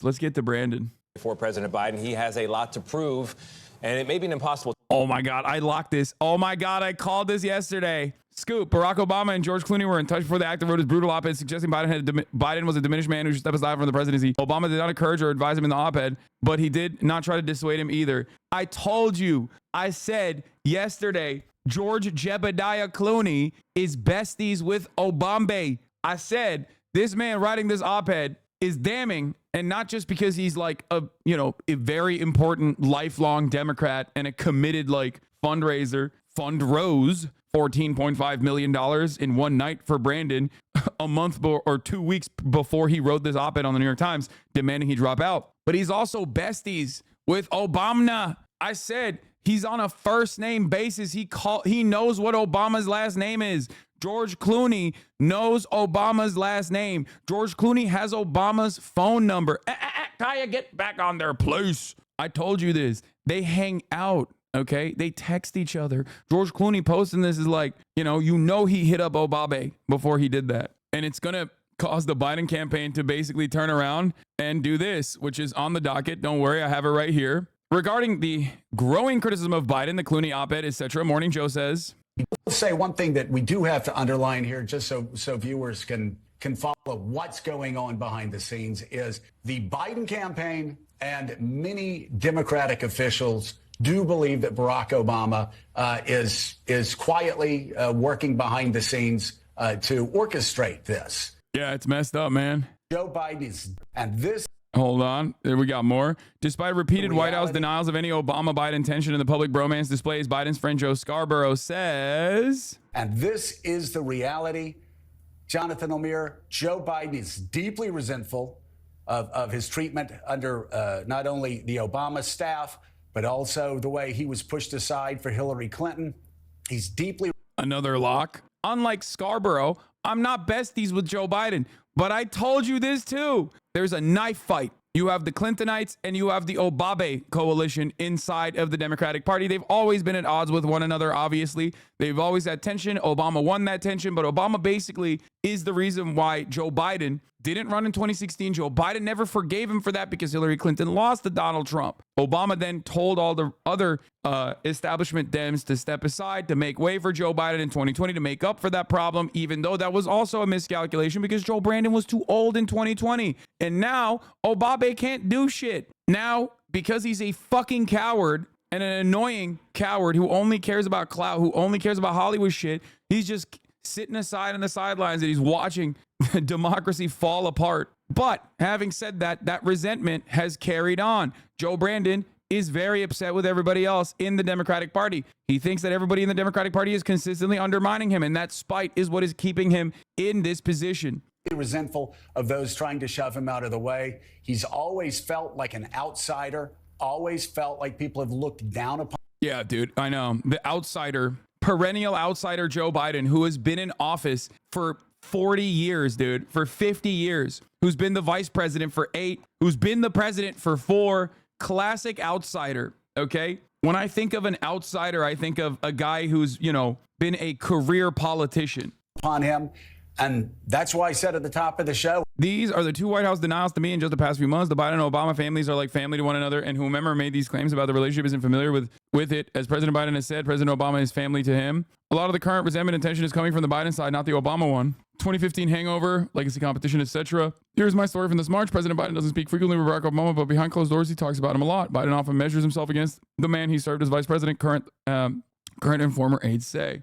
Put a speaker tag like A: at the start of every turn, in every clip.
A: Let's get to Brandon.
B: For President Biden, he has a lot to prove, and it may be an impossible.
A: Oh my God, I locked this. Oh my God, I called this yesterday. Scoop: Barack Obama and George Clooney were in touch before the actor wrote his brutal op-ed suggesting Biden was a diminished man who should step aside from the presidency. Obama did not encourage or advise him in the op-ed, but he did not try to dissuade him either. I told you. I said yesterday, George Jebediah Clooney is besties with Obama. I said this man writing this op-ed is damning, and not just because he's like a very important lifelong Democrat and a committed like fundraiser, rose $14.5 million in one night for Brandon a month or 2 weeks before he wrote this op-ed on the New York Times demanding he drop out. But he's also besties with Obama. I said he's on a first name basis. He knows what Obama's last name is. George Clooney knows Obama's last name. George Clooney has Obama's phone number. Kaya, get back on their place. I told you this. They hang out. Okay, they text each other. George Clooney posting this is like, he hit up Obama before he did that. And it's going to cause the Biden campaign to basically turn around and do this, which is on the docket. Don't worry, I have it right here. Regarding the growing criticism of Biden, the Clooney op-ed, etc., Morning Joe says,
C: I'll say one thing that we do have to underline here, just so viewers can follow what's going on behind the scenes, is the Biden campaign and many Democratic officials do believe that Barack Obama is quietly working behind the scenes to orchestrate this.
A: Yeah, it's messed up, man.
C: Joe Biden is, and this.
A: Hold on. There we got more. Despite repeated White House denials of any Obama-Biden tension in the public bromance displays, Biden's friend Joe Scarborough says,
C: and this is the reality, Jonathan O'Meara, Joe Biden is deeply resentful of his treatment under not only the Obama staff, but also the way he was pushed aside for Hillary Clinton. He's deeply...
A: Another lock. Unlike Scarborough, I'm not besties with Joe Biden, but I told you this too. There's a knife fight. You have the Clintonites and you have the Obama coalition inside of the Democratic Party. They've always been at odds with one another, obviously. They've always had tension. Obama won that tension, but Obama basically is the reason why Joe Biden didn't run in 2016. Joe Biden never forgave him for that because Hillary Clinton lost to Donald Trump. Obama then told all the other establishment Dems to step aside to make way for Joe Biden in 2020 to make up for that problem, even though that was also a miscalculation because Joe Brandon was too old in 2020. And now Obama can't do shit. Now, because he's a fucking coward and an annoying coward who only cares about clout, who only cares about Hollywood shit, he's just sitting aside on the sidelines and he's watching democracy fall apart. But having said that, that resentment has carried on. Joe Brandon is very upset with everybody else in the Democratic Party. He thinks that everybody in the Democratic Party is consistently undermining him, and that spite is what is keeping him in this position.
C: Resentful of those trying to shove him out of the way. He's always felt like an outsider, always felt like people have looked down upon.
A: Yeah, dude, I know. The outsider, perennial outsider Joe Biden, who has been in office for 40 years, dude, for 50 years, who's been the vice president for 8, who's been the president for 4, classic outsider, okay? When I think of an outsider, I think of a guy who's, been a career politician.
C: Upon him. And that's why I said at the top of the show,
A: these are the 2 White House denials to me in just the past few months. The Biden and Obama families are like family to one another, and whomever made these claims about the relationship isn't familiar with it. As President Biden has said, President Obama is family to him. A lot of the current resentment and tension is coming from the Biden side, not the Obama one. 2015 hangover, legacy competition, etc. Here's my story from this March. President Biden doesn't speak frequently with Barack Obama, but behind closed doors, he talks about him a lot. Biden often measures himself against the man he served as vice president, current and former aides say.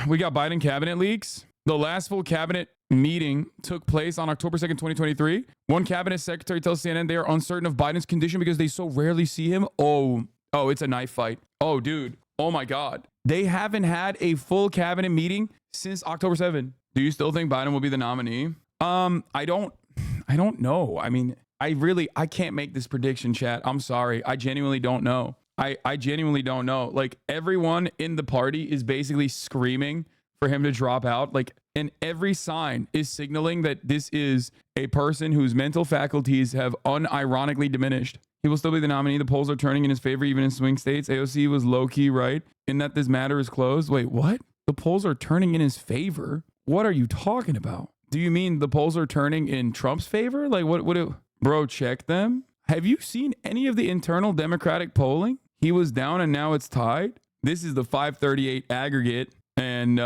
A: We got Biden cabinet leaks. The last full cabinet meeting took place on October 2nd, 2023. One cabinet secretary tells CNN they are uncertain of Biden's condition because they so rarely see him. Oh, it's a knife fight. Oh, dude. Oh my God. They haven't had a full cabinet meeting since October 7th. Do you still think Biden will be the nominee? I don't know. I mean, I can't make this prediction, chat. I'm sorry. I genuinely don't know. I genuinely don't know. Like, everyone in the party is basically screaming for him to drop out. Like, and every sign is signaling that this is a person whose mental faculties have unironically diminished. He will still be the nominee. The polls are turning in his favor, even in swing states. AOC was low-key right in that this matter is closed. Wait, what? The polls are turning in his favor? What are you talking about? Do you mean the polls are turning in Trump's favor? Like, what Bro, check them. Have you seen any of the internal Democratic polling? He was down and now it's tied. This is the 538 aggregate. And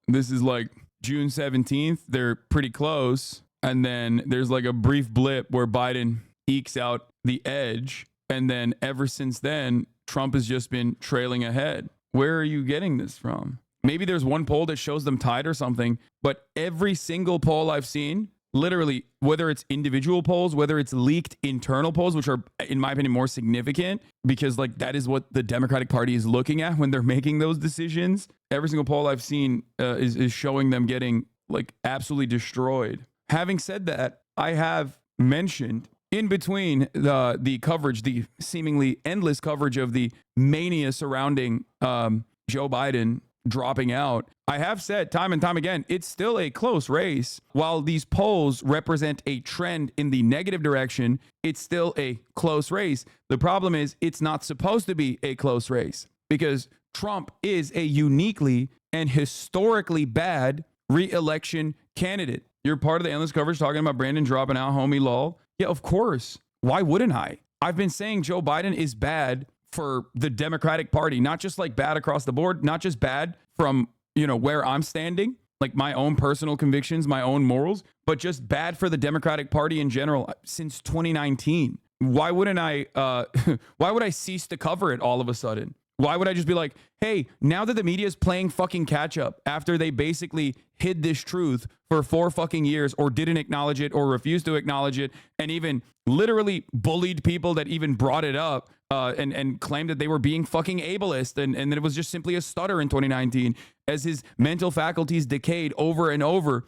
A: this is like June 17th. They're pretty close. And then there's like a brief blip where Biden ekes out the edge. And then ever since then, Trump has just been trailing ahead. Where are you getting this from? Maybe there's one poll that shows them tied or something, but every single poll I've seen, literally, whether it's individual polls, whether it's leaked internal polls, which are, in my opinion, more significant because like that is what the Democratic Party is looking at when they're making those decisions. Every single poll I've seen is showing them getting like absolutely destroyed. Having said that, I have mentioned in between the coverage, the seemingly endless coverage of the mania surrounding Joe Biden dropping out, I have said time and time again, it's still a close race. While these polls represent a trend in the negative direction, it's still a close race. The problem is it's not supposed to be a close race because Trump is a uniquely and historically bad re-election candidate. You're part of the endless coverage talking about Brandon dropping out, homie lol. Yeah, of course. Why wouldn't I? I've been saying Joe Biden is bad for the Democratic Party, not just like bad across the board, not just bad from, you know, where I'm standing, like my own personal convictions, my own morals, but just bad for the Democratic Party in general since 2019. Why wouldn't I, why would I cease to cover it all of a sudden? Why would I just be like, hey, now that the media is playing fucking catch up after they basically hid this truth for 4 fucking years or didn't acknowledge it or refused to acknowledge it and even literally bullied people that even brought it up and claimed that they were being fucking ableist and that it was just simply a stutter in 2019 as his mental faculties decayed over and over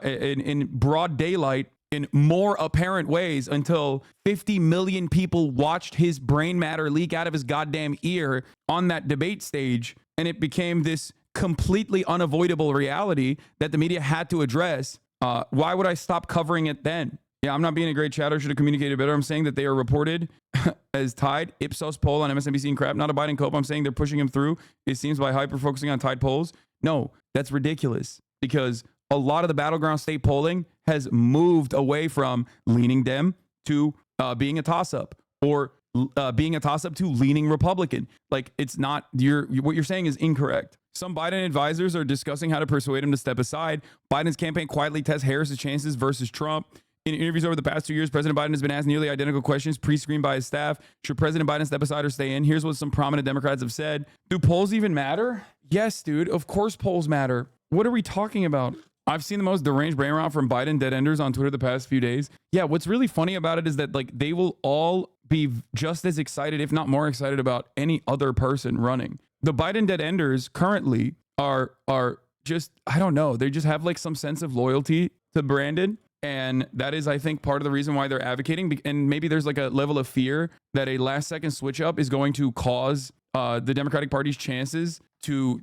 A: in broad daylight in more apparent ways until 50 million people watched his brain matter leak out of his goddamn ear on that debate stage. And it became this completely unavoidable reality that the media had to address. Why would I stop covering it then? Yeah, I'm not being a great chatter. Should have communicated better. I'm saying that they are reported as tied. Ipsos poll on MSNBC and crap. Not a Biden cope. I'm saying they're pushing him through. It seems by hyper focusing on tied polls. No, that's ridiculous because a lot of the battleground state polling has moved away from leaning Dem to being a toss-up or being a toss-up to leaning Republican. Like it's not, what you're saying is incorrect. Some Biden advisors are discussing how to persuade him to step aside. Biden's campaign quietly tests Harris's chances versus Trump. In interviews over the past 2 years, President Biden has been asked nearly identical questions pre-screened by his staff. Should President Biden step aside or stay in? Here's what some prominent Democrats have said. Do polls even matter? Yes, dude. Of course polls matter. What are we talking about? I've seen the most deranged brain rot from Biden dead enders on Twitter the past few days. Yeah, what's really funny about it is that like they will all be just as excited, if not more excited about any other person running. The Biden dead enders currently are just, I don't know. They just have like some sense of loyalty to Brandon. And that is, I think, part of the reason why they're advocating. And maybe there's like a level of fear that a last second switch up is going to cause the Democratic Party's chances to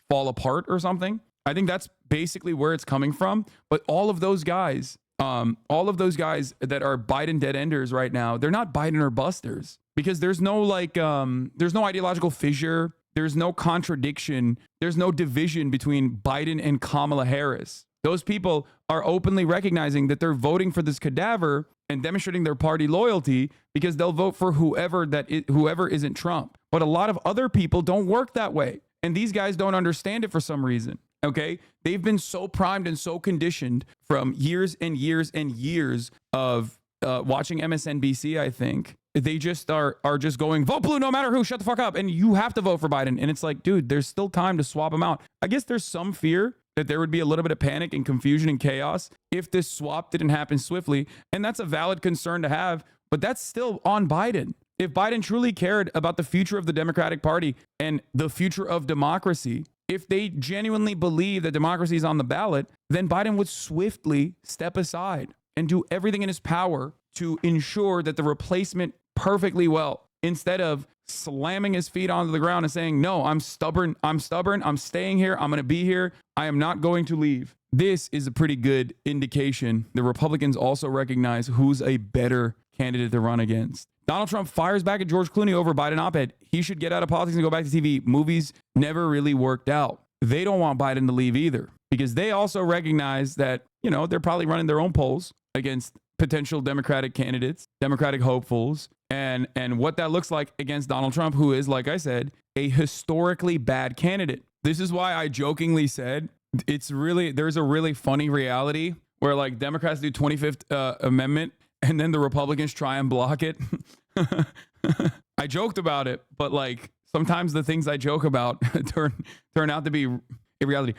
A: fall apart or something. I think that's basically where it's coming from. But all of those guys that are Biden dead enders right now, they're not Biden or busters because there's no like there's no ideological fissure. There's no contradiction. There's no division between Biden and Kamala Harris. Those people are openly recognizing that they're voting for this cadaver and demonstrating their party loyalty because they'll vote for whoever isn't Trump. But a lot of other people don't work that way. And these guys don't understand it for some reason. Okay. They've been so primed and so conditioned from years and years and years of watching MSNBC, I think. They just are just going, vote blue no matter who, shut the fuck up. And you have to vote for Biden. And it's like, dude, there's still time to swap them out. I guess there's some fear that there would be a little bit of panic and confusion and chaos if this swap didn't happen swiftly. And that's a valid concern to have, but that's still on Biden. If Biden truly cared about the future of the Democratic Party and the future of democracy, if they genuinely believe that democracy is on the ballot, then Biden would swiftly step aside and do everything in his power to ensure that the replacement perfectly well, instead of slamming his feet onto the ground and saying, no, I'm stubborn, I'm staying here, I'm going to be here, I am not going to leave. This is a pretty good indication the Republicans also recognize who's a better candidate to run against. Donald Trump fires back at George Clooney over Biden op-ed. He should get out of politics and go back to TV. Movies never really worked out. They don't want Biden to leave either because they also recognize that, you know, they're probably running their own polls against potential Democratic candidates, Democratic hopefuls, and what that looks like against Donald Trump, who is, like I said, a historically bad candidate. This is why I jokingly said there's a really funny reality where like Democrats do 25th Amendment and then the Republicans try and block it. I joked about it, but like sometimes the things I joke about turn out to be a reality.